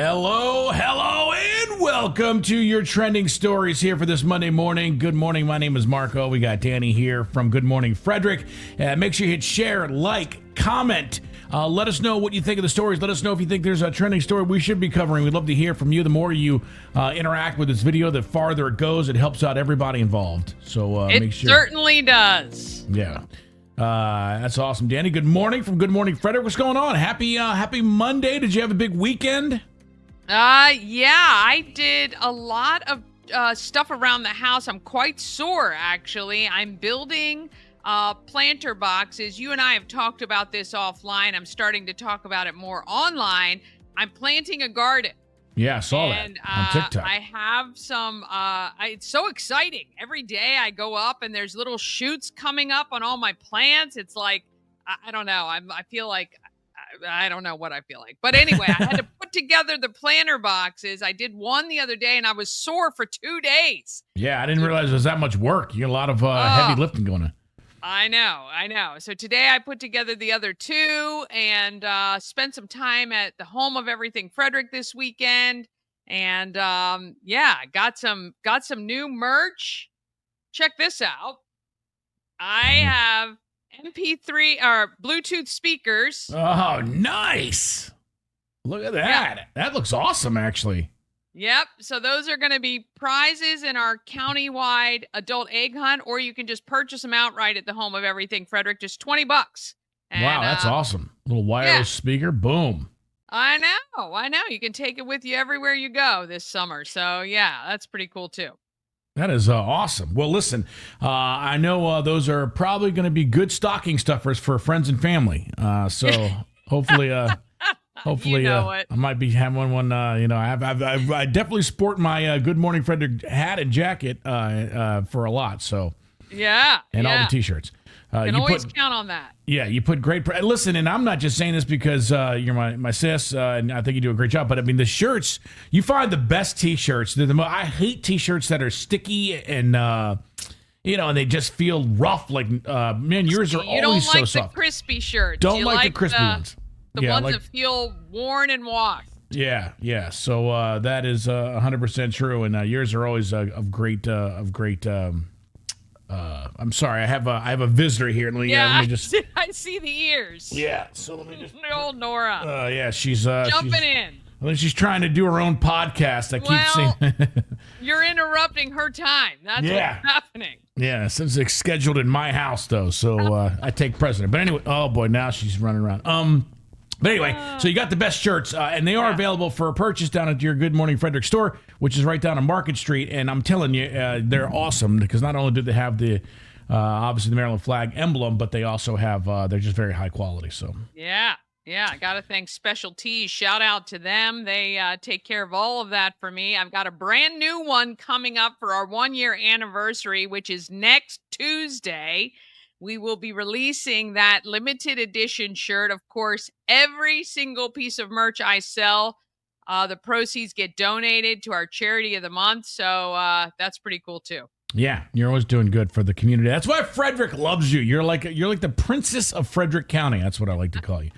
Hello, and welcome to your trending stories here for this Monday morning. Good morning. My name is Marco. We got Danny here from Good Morning Frederick. Make sure you hit share, like, comment. Let us know what you think of the stories. Let us know if you think there's a trending story we should be covering. We'd love to hear from you. The more you interact with this video, the farther it goes. It helps out everybody involved. So make sure. It certainly does. Yeah. That's awesome. Danny, good morning from Good Morning Frederick. What's going on? Happy Monday. Did you have a big weekend? Yeah, I did a lot of stuff around the house. I'm quite sore, actually. I'm building planter boxes. You and I have talked about this offline. I'm starting to talk about it more online. I'm planting a garden. Yeah, I saw that on TikTok. I have some, it's so exciting. Every day I go up and there's little shoots coming up on all my plants. It's like, I don't know. I feel like, I don't know what I feel like. But anyway, I had to put together the planter boxes. I did one the other day and I was sore for 2 days. Yeah, I didn't realize there was that much work. You got a lot of heavy lifting going on. I know. So today I put together the other two and spent some time at the home of Everything Frederick this weekend. And got some new merch. Check this out. I have MP3 or Bluetooth speakers. Oh, nice. Look at that. Yeah. That looks awesome, actually. Yep. So those are going to be prizes in our county-wide adult egg hunt, or you can just purchase them outright at the home of Everything Frederick, just $20. And, wow, that's awesome. Little wireless speaker. Boom. I know. You can take it with you everywhere you go this summer. So, yeah, that's pretty cool, too. That is awesome. Well, listen, I know those are probably going to be good stocking stuffers for friends and family. So hopefully, hopefully, I might be having one. I definitely sport my Good Morning Frederick hat and jacket for a lot. So and all the T-shirts. You can always count on that. Yeah, you put great. Listen, and I'm not just saying this because you're my sis, and I think you do a great job. But I mean, the shirts, you find the best T-shirts. I hate T-shirts that are sticky and and they just feel rough. Like man, yours are always so soft. You don't like the crispy shirts. Don't like the crispy ones. The ones that feel worn and washed. Yeah. So that is 100% true, and yours are always of great. I'm sorry, I have a visitor here. Let me just. I see the ears. Yeah, so let me just. Old Nora. Yeah, she's jumping in. I think she's trying to do her own podcast. I keep seeing. You're interrupting her time. That's what's happening. Yeah, since it's scheduled in my house though, so I take precedent. But anyway, oh boy, now she's running around. But anyway, so you got the best shirts, and they are available for purchase down at your Good Morning Frederick store, which is right down on Market Street. And I'm telling you, they're awesome because not only do they have the obviously the Maryland flag emblem, but they also have they're just very high quality. So yeah, I got to thank Special Tees. Shout out to them. They take care of all of that for me. I've got a brand new one coming up for our 1-year anniversary, which is next Tuesday. We will be releasing that limited edition shirt. Of course, every single piece of merch I sell, the proceeds get donated to our charity of the month. So that's pretty cool too. Yeah, you're always doing good for the community. That's why Frederick loves you. You're like the princess of Frederick County. That's what I like to call you.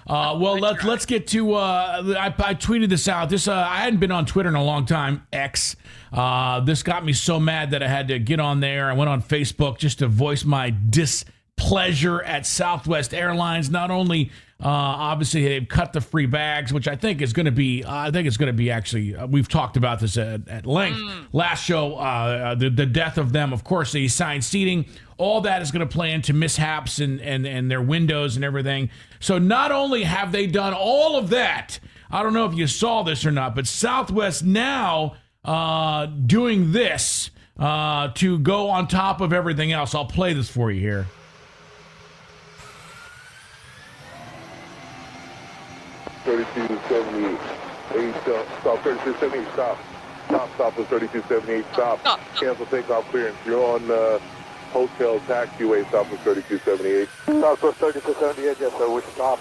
Well, let's get to. I tweeted this out. I hadn't been on Twitter in a long time. X. This got me so mad that I had to get on there. I went on Facebook just to voice my displeasure at Southwest Airlines. Not only obviously they've cut the free bags, which I think is going to be. Actually. We've talked about this at length last show. The death of them. Of course, the assigned seating. All that is going to play into mishaps and their windows and everything. So not only have they done all of that, I don't know if you saw this or not, but Southwest now doing this to go on top of everything else. I'll play this for you here. Stop 3278, stop. Stop with 3278, stop. Cancel takeoff clearance. You're on hotel taxiway, stop with 3278. Stop with 3278, yes sir, we stop.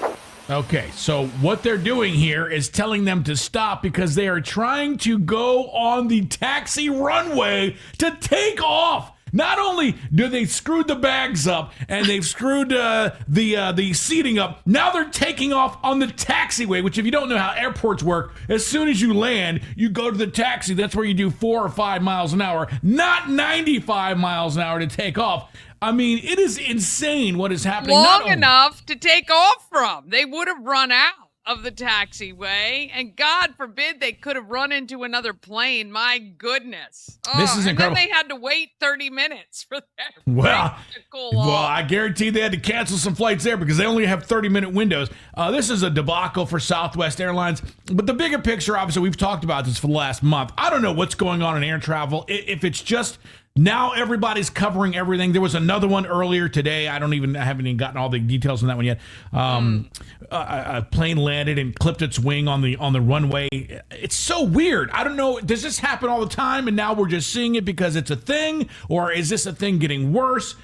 Okay, so what they're doing here is telling them to stop because they are trying to go on the taxi runway to take off. Not only do they screwed the bags up and they've screwed the seating up, now they're taking off on the taxiway, which if you don't know how airports work, as soon as you land, you go to the taxi. That's where you do 4 or 5 miles an hour, not 95 miles an hour to take off. I mean, it is insane what is happening. Long enough to take off from. They would have run out of the taxiway, and God forbid they could have run into another plane. My goodness. This is incredible. And then they had to wait 30 minutes for that to cool well, off. I guarantee they had to cancel some flights there because they only have 30-minute windows. This is a debacle for Southwest Airlines. But the bigger picture, obviously, we've talked about this for the last month. I don't know what's going on in air travel. If it's just now everybody's covering everything. There was another one earlier today. I haven't even gotten all the details on that one yet. A plane landed and clipped its wing on the runway. It's so weird. I don't know. Does this happen all the time and now we're just seeing it because it's a thing, or is this a thing getting worse?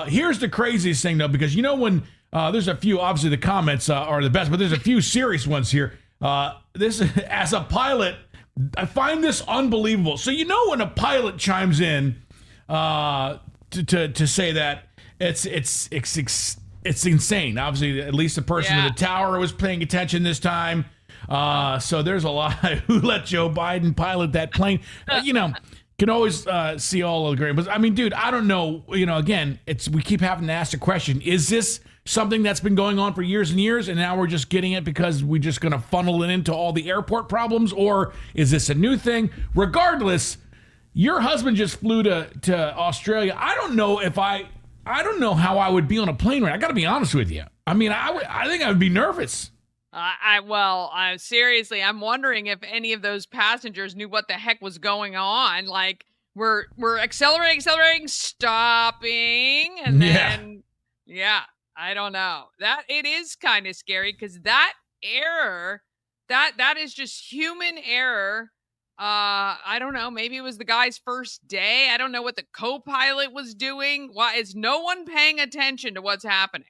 Here's the craziest thing though, because when there's a few, obviously the comments are the best, but there's a few serious ones here. This as a pilot, I find this unbelievable. So when a pilot chimes in to say that it's insane. Obviously, at least the person in the tower was paying attention this time. So there's a lot who let Joe Biden pilot that plane. Can always see all of the great. But I mean, dude, I don't know. Again, we keep having to ask the question: is this something that's been going on for years and years, and now we're just getting it because we're just going to funnel it into all the airport problems, or is this a new thing? Regardless. Your husband just flew to Australia. I don't know how I would be on a plane ride. I got to be honest with you. I mean, I think I would be nervous. Seriously, I'm wondering if any of those passengers knew what the heck was going on. Like, we're accelerating, stopping, and then, I don't know. That it is kind of scary because that error, that is just human error. I don't know. Maybe it was the guy's first day. I don't know what the co-pilot was doing. Why is no one paying attention to what's happening?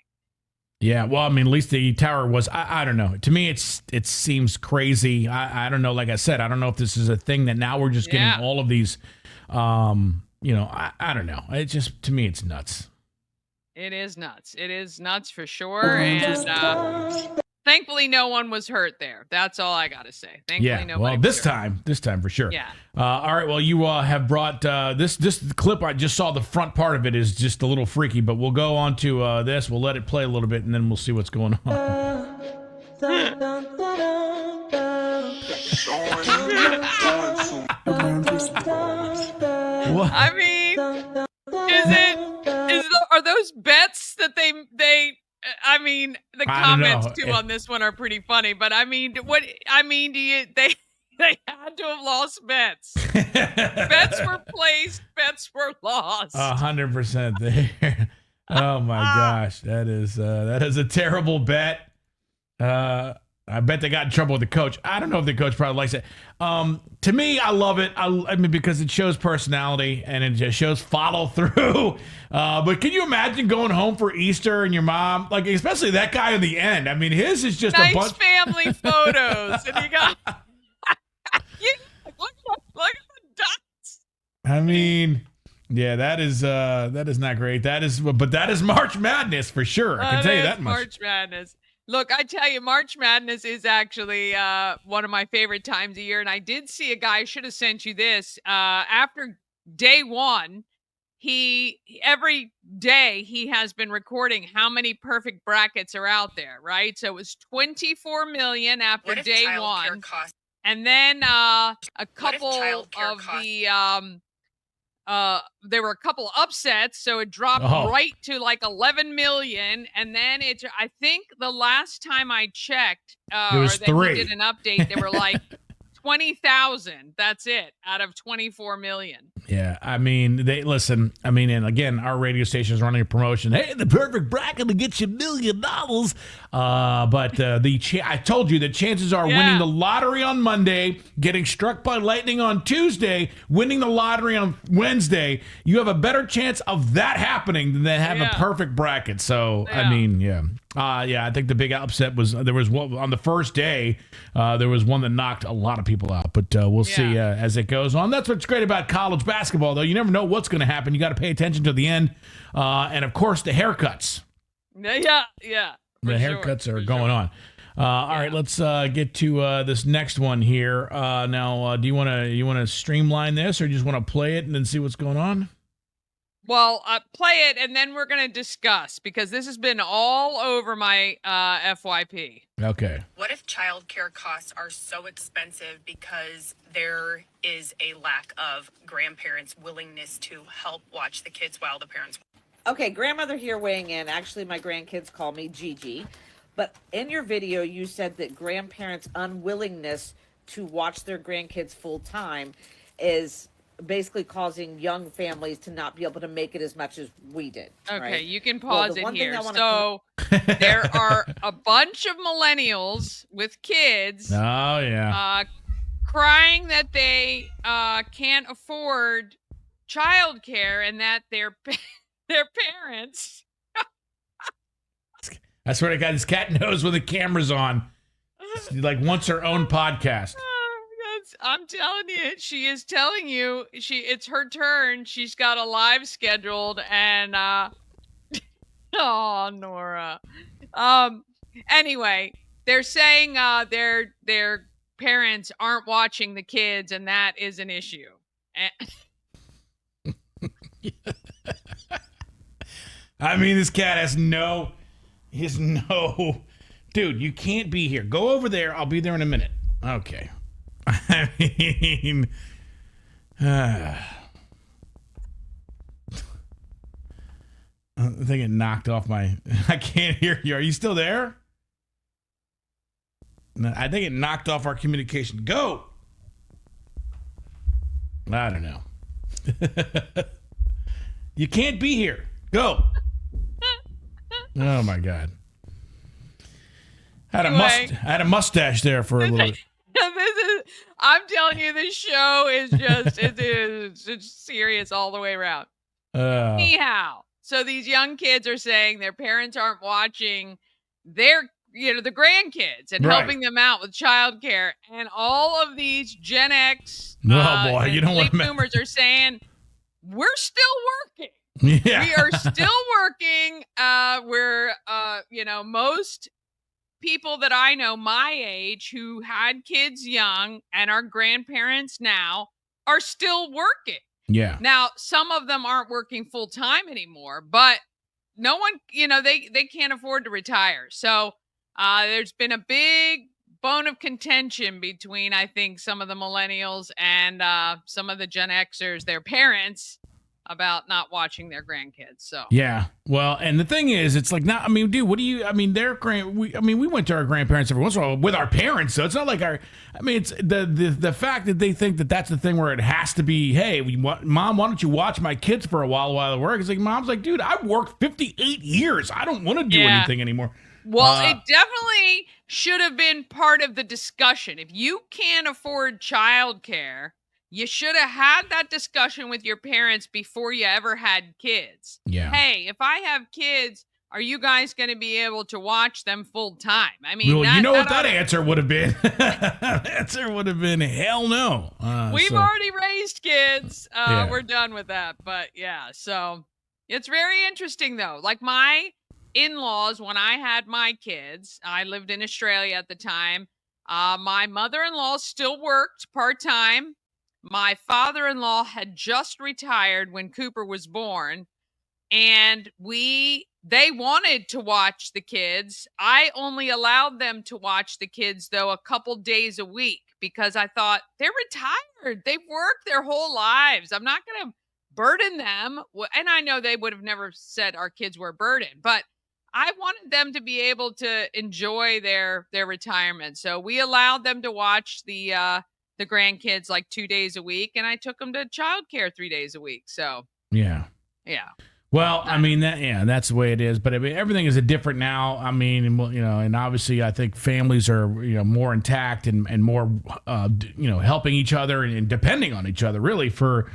Yeah, well, I mean, at least the tower was. I don't know. To me, it seems crazy. I don't know. Like I said, I don't know if this is a thing that now we're just getting all of these. I don't know. It just, to me, it's nuts. It is nuts. It is nuts for sure. And thankfully, no one was hurt there. That's all I got to say. Thankfully, nobody this time for sure. Yeah. All right. Well, you have brought this clip. I just saw the front part of it is just a little freaky, but we'll go on to this. We'll let it play a little bit, and then we'll see what's going on. What? I mean, are those bets that they I mean, the comments too on this one are pretty funny, but I mean, they had to have lost bets. Bets were placed, bets were lost. 100% there. Oh my gosh, that is a terrible bet. I bet they got in trouble with the coach. I don't know if the coach probably likes it. To me, I love it. I mean, because it shows personality and it just shows follow through. But can you imagine going home for Easter and your mom, like especially that guy in the end? I mean, his is just nice a bunch family photos, and you got look at the dots. I mean, yeah, that is not great. That is March Madness for sure. I can tell you that much. March Madness. Look, I tell you, March Madness is actually one of my favorite times of year. And I did see a guy, I should have sent you this. After day one, every day he has been recording how many perfect brackets are out there, right? So it was 24 million after day one. And then a couple of the there were a couple upsets, so it dropped right to like 11 million, and then I think the last time I checked, it was 3. He did an update. They were like 20,000. That's it out of 24 million. Yeah, I mean, and again, our radio station is running a promotion. Hey, the perfect bracket to get you $1 million. But I told you the chances are winning the lottery on Monday, getting struck by lightning on Tuesday, winning the lottery on Wednesday, you have a better chance of that happening than having a perfect bracket. So, I mean, I think the big upset was there was one on the first day. There was one that knocked a lot of people out, but we'll see as it goes on. That's what's great about college basketball, though. You never know what's going to happen. You got to pay attention to the end, and of course the haircuts. Yeah. The haircuts are going on. All right, let's get to this next one here. Now, do you want to streamline this, or you just want to play it and then see what's going on? Well, play it, and then we're going to discuss, because this has been all over my FYP. Okay. What if childcare costs are so expensive because there is a lack of grandparents' willingness to help watch the kids while the parents... Okay, grandmother here weighing in. Actually, my grandkids call me Gigi. But in your video, you said that grandparents' unwillingness to watch their grandkids full time is basically causing young families to not be able to make it as much as we did. Okay, right? you can pause it here. So there are a bunch of millennials with kids crying that they can't afford childcare and that their parents. I swear to God, this cat knows when the camera's on. She like wants her own podcast. I'm telling you, she is telling you it's her turn. She's got a live scheduled, and oh, Nora. Anyway, they're saying their parents aren't watching the kids, and that is an issue. I mean, this cat has no. Dude, you can't be here. Go over there. I'll be there in a minute. Okay. I mean, I think it knocked off my. I can't hear you. Are you still there? No, I think it knocked off our communication. Go. I don't know. You can't be here. Go. Oh my God. I had a mustache there for a little bit. I'm telling you, this show is just it's serious all the way around. Anyhow, so these young kids are saying their parents aren't watching their the grandkids and helping them out with childcare, and all of these Gen X you don't want boomers are saying we're still working. Yeah. We are still working. We're most people that I know my age who had kids young and are grandparents now are still working. Yeah. Now, some of them aren't working full time anymore, but no one, they can't afford to retire. So there's been a big bone of contention between, I think, some of the millennials and some of the Gen Xers, their parents, about not watching their grandkids. So yeah, well, and the thing is, it's like, not. I mean, dude, what do you? I mean, we went to our grandparents every once in a while with our parents, so it's not like our. I mean, it's the fact that they think that that's the thing where it has to be. Hey, Mom, why don't you watch my kids for a while I work? It's like, Mom's like, dude, I've worked 58 years. I don't want to do anything anymore. Well, it definitely should have been part of the discussion. If you can't afford childcare, you should have had that discussion with your parents before you ever had kids. Yeah. Hey, if I have kids, are you guys going to be able to watch them full time? I mean, well, that answer would have been. Answer would have been hell no. We've already raised kids. We're done with that. But yeah, so it's very interesting though. Like my in-laws, when I had my kids, I lived in Australia at the time. My mother-in-law still worked part-time. My father-in-law had just retired when Cooper was born, and they wanted to watch the kids. I only allowed them to watch the kids, though, a couple days a week, because I thought, they're retired. They've worked their whole lives. I'm not going to burden them. And I know they would have never said our kids were a burden, but I wanted them to be able to enjoy their retirement. So we allowed them to watch the grandkids like 2 days a week, and I took them to childcare 3 days a week. So yeah. Well, I mean that's the way it is. But I mean, everything is different now. I mean, and obviously, I think families are more intact and more helping each other and depending on each other really for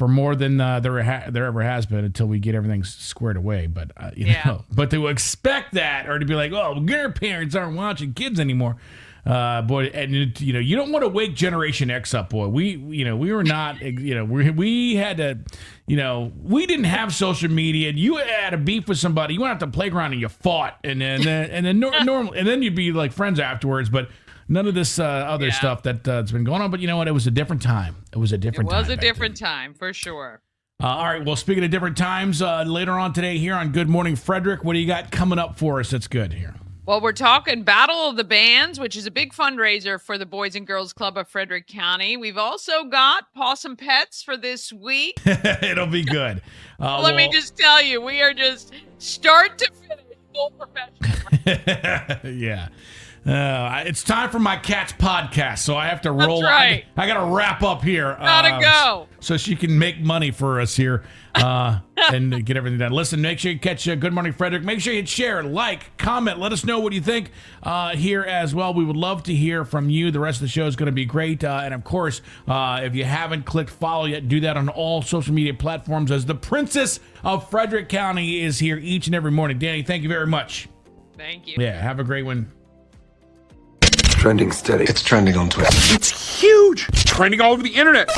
more than there ever has been until we get everything squared away. But but to expect that or to be like, oh, grandparents aren't watching kids anymore. Boy, and you don't want to wake Generation X up, boy. We were not, we had to, we didn't have social media. You had a beef with somebody, you went out to the playground and you fought, and then normal, and then you'd be like friends afterwards. But none of this other stuff that's been going on. But you know what? It was a different time. It was a different time for sure. All right. Well, speaking of different times, later on today here on Good Morning Frederick, what do you got coming up for us? That's good here. Well, we're talking Battle of the Bands, which is a big fundraiser for the Boys and Girls Club of Frederick County. We've also got Possum Pets for this week. It'll be good. Let me just tell you, we are just start to finish full professional. Yeah. It's time for my cat's podcast, so I have to roll. That's right. I got to wrap up here. Gotta go. So she can make money for us here and get everything done. Listen, make sure you catch Good Morning Frederick. Make sure you share, like, comment. Let us know what you think here as well. We would love to hear from you. The rest of the show is going to be great. And, of course, if you haven't clicked follow yet, do that on all social media platforms as the Princess of Frederick County is here each and every morning. Dani, thank you very much. Thank you. Yeah, have a great one. Trending steady. It's trending on Twitter. It's huge. It's trending all over the internet.